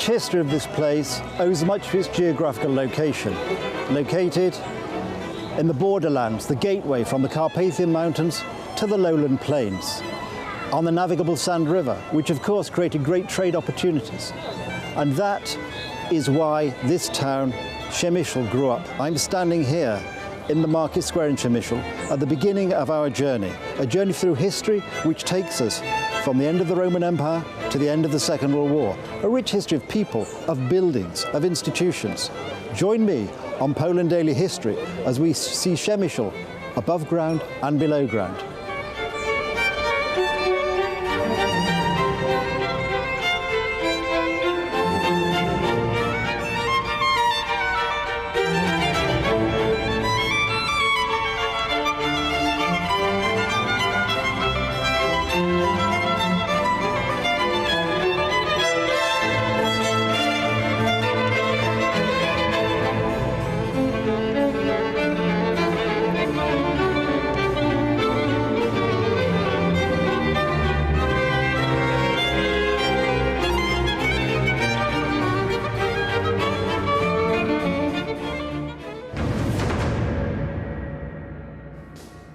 rich history of this place owes much to its geographical location. Located in the borderlands, the gateway from the Carpathian Mountains to the lowland plains, on the navigable Sand River, which of course created great trade opportunities. And that is why this town, Przemyśl, grew up. I'm standing here in the market square in Przemyśl at the beginning of our journey, a journey through history which takes us from the end of the Roman Empire to the end of the Second World War, a rich history of people, of buildings, of institutions. Join me on Poland Daily History as we see Przemyśl above ground and below ground.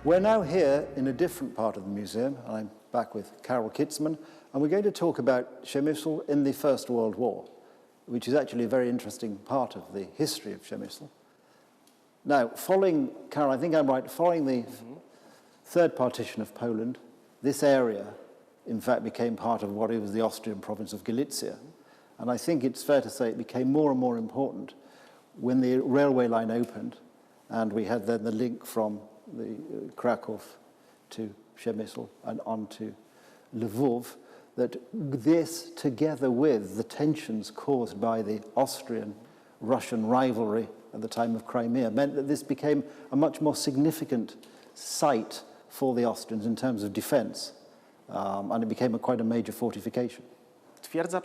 We're now here in a different part of the museum. I'm back with Karol Kicman, and we're going to talk about Przemyśl in the First World War, which is actually a very interesting part of the history of Przemyśl. Now, following, Karol, I think I'm right, following the third partition of Poland, this area, in fact, became part of what was the Austrian province of Galicia. And I think it's fair to say it became more and more important when the railway line opened, and we had then the link from the Krakow to Przemyśl and on to Lwów, that this, together with the tensions caused by the Austrian-Russian rivalry at the time of Crimea, meant that this became a much more significant site for the Austrians in terms of defense, and it became quite a major fortification. Twierdza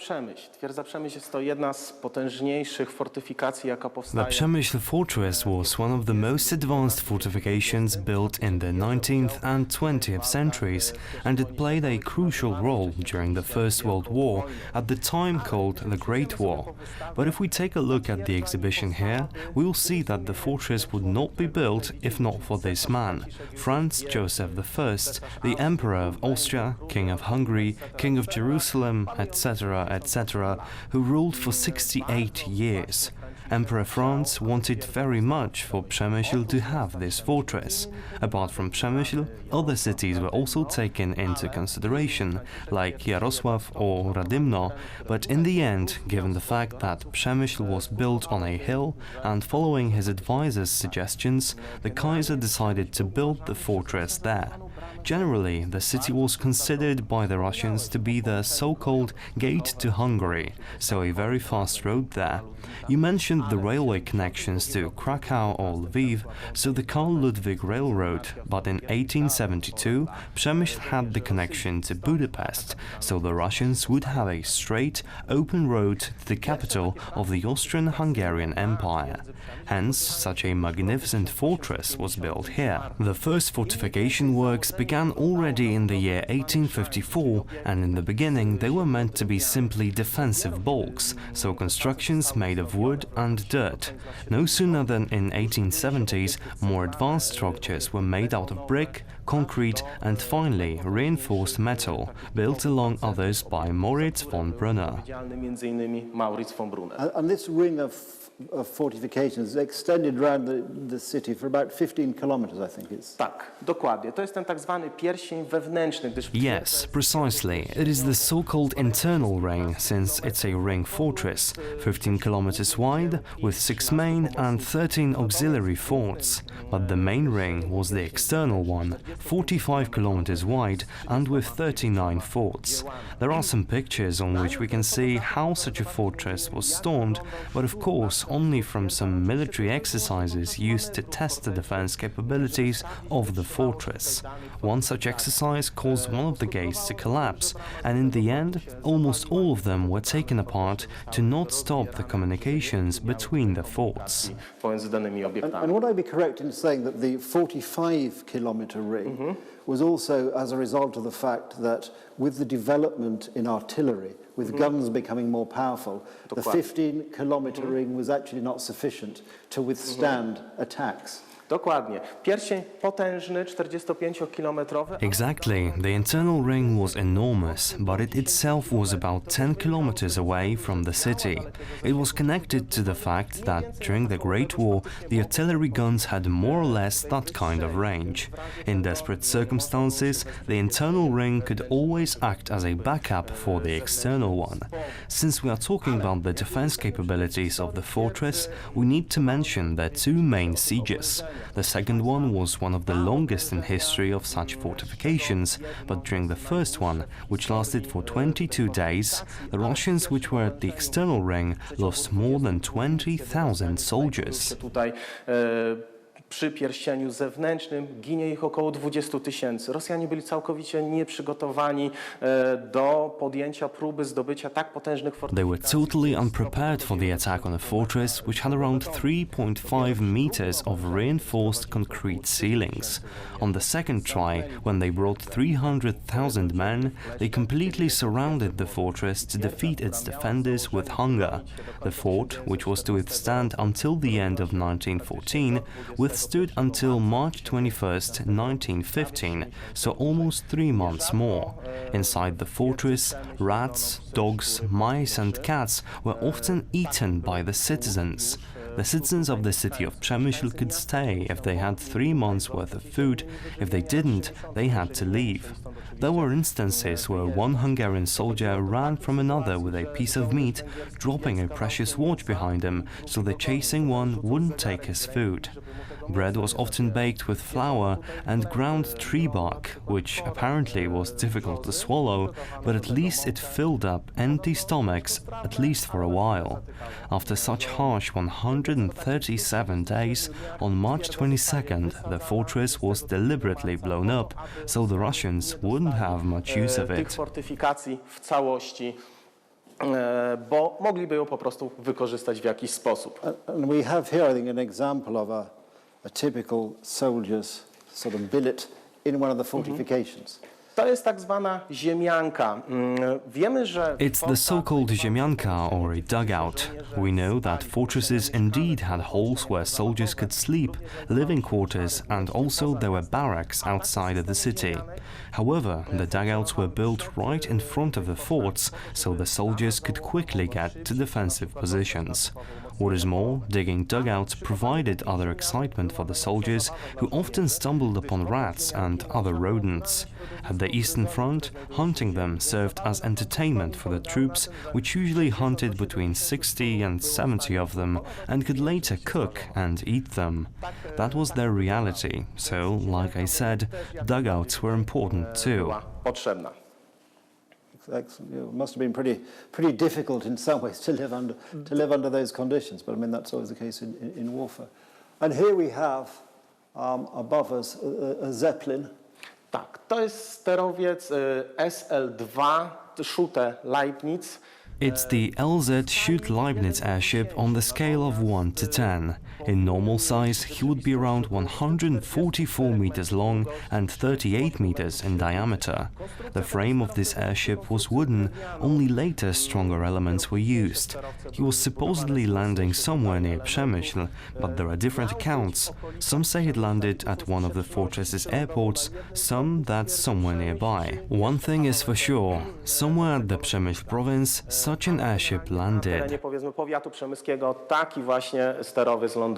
Przemyśl jest to jedna z potężniejszych fortyfikacji, jaka powstaje. The Przemyśl Fortress was one of the most advanced fortifications built in the 19th and 20th centuries, and it played a crucial role during the First World War, at the time called the Great War. But if we take a look at the exhibition here, we will see that the fortress would not be built if not for this man, Franz Joseph I, the Emperor of Austria, King of Hungary, King of Jerusalem, etc., etc., who ruled for 68 years. Emperor Franz wanted very much for Przemyśl to have this fortress. Apart from Przemyśl, other cities were also taken into consideration, like Jarosław or Radymno, but in the end, given the fact that Przemyśl was built on a hill and following his advisor's suggestions, the Kaiser decided to build the fortress there. Generally, the city was considered by the Russians to be the so-called gate to Hungary, so a very fast road there. You mentioned the railway connections to Krakow or Lviv, so the Karl Ludwig Railroad, but in 1872 Przemyśl had the connection to Budapest, so the Russians would have a straight, open road to the capital of the Austrian-Hungarian Empire. Hence, such a magnificent fortress was built here. The first fortification works began already in the year 1854, and in the beginning they were meant to be simply defensive bulks, so constructions made of wood and dirt. No sooner than in 1870s, more advanced structures were made out of brick, concrete and finally reinforced metal, built along others by Moritz von Brunner. And this ring of fortifications extended around the city for about 15 kilometers, I think it's. Tak, dokładnie. To jest ten tak zwany pierścień wewnętrzny, gdyż... Yes, precisely. It is the so-called internal ring, since it's a ring fortress, 15 kilometers wide, with 6 main and 13 auxiliary forts. But the main ring was the external one, 45 kilometers wide and with 39 forts. There are some pictures on which we can see how such a fortress was stormed, but of course only from some military exercises used to test the defense capabilities of the fortress. One such exercise caused one of the gates to collapse, and in the end, almost all of them were taken apart to not stop the communications between the forts. And would I be correct in saying that the 45-kilometer ring artillery was also as a result of the fact that with the development in artillery, with guns becoming more powerful, the 15-kilometer ring was actually not sufficient to withstand attacks. Dokładnie. Pierścień potężny, 45-kilometrowy. Exactly. The internal ring was enormous, but it itself was about 10 kilometers away from the city. It was connected to the fact that during the Great War, the artillery guns had more or less that kind of range. In desperate circumstances, the internal ring could always act as a backup for the external one. Since we are talking about the defense capabilities of the fortress, we need to mention their two main sieges. The second one was one of the longest in history of such fortifications, but during the first one, which lasted for 22 days, the Russians, which were at the external ring, lost more than 20,000 soldiers. Przy pierścieniu zewnętrznym ginie ich około 20 000. Rosjanie byli całkowicie nieprzygotowani do podjęcia próby zdobycia tak potężnych fortyfikacji. They were totally unprepared for the attack on a fortress which had around 3.5 meters of reinforced concrete ceilings. On the second try, when they brought 300,000 men, they completely surrounded the fortress to defeat its defenders with hunger. The fort, which was to withstand until the end of 1914, withstood until March 21st, 1915, so almost 3 months more. Inside the fortress, rats, dogs, mice and cats were often eaten by the citizens. The citizens of the city of Przemyśl could stay if they had 3 months' worth of food. If they didn't, they had to leave. There were instances where one Hungarian soldier ran from another with a piece of meat, dropping a precious watch behind him so the chasing one wouldn't take his food. Bread was often baked with flour and ground tree bark, which apparently was difficult to swallow, but at least it filled up empty stomachs, at least for a while. After such harsh 137 days, on March 22nd, the fortress was deliberately blown up, so the Russians wouldn't have much use of Tych it. fortyfikacji w całości, bo mogliby ją po prostu wykorzystać w jakiś sposób. And we have here, I think, an example of a typical soldier's sort of billet in one of the fortifications. To jest tak zwana ziemianka. Wiemy, że It's the so-called ziemianka, or a dugout. We know that fortresses indeed had holes where soldiers could sleep, living quarters, and also there were barracks outside of the city. However, the dugouts were built right in front of the forts, so the soldiers could quickly get to defensive positions. What is more, digging dugouts provided other excitement for the soldiers, who often stumbled upon rats and other rodents. At the Eastern Front, hunting them served as entertainment for the troops, which usually hunted between 60 and 70 of them, and could later cook and eat them. That was their reality, so, like I said, dugouts were important too. Potrzebna. It must have been pretty difficult in some ways to live under those conditions, but I mean that's always the case in warfare. And here we have above us a Zeppelin. Tak, to jest sterowiec SL-2 Schutte Leibniz. It's the LZ Schutte Leibniz airship on the scale of 1 to 10. In normal size, he would be around 144 meters long and 38 meters in diameter. The frame of this airship was wooden, only later stronger elements were used. He was supposedly landing somewhere near Przemyśl, but there are different accounts. Some say it landed at one of the fortress's airports, some that somewhere nearby. One thing is for sure, somewhere at the Przemyśl province, such an airship landed. Na terenie, powiedzmy, powiatu przemyskiego taki właśnie sterowiec lądował.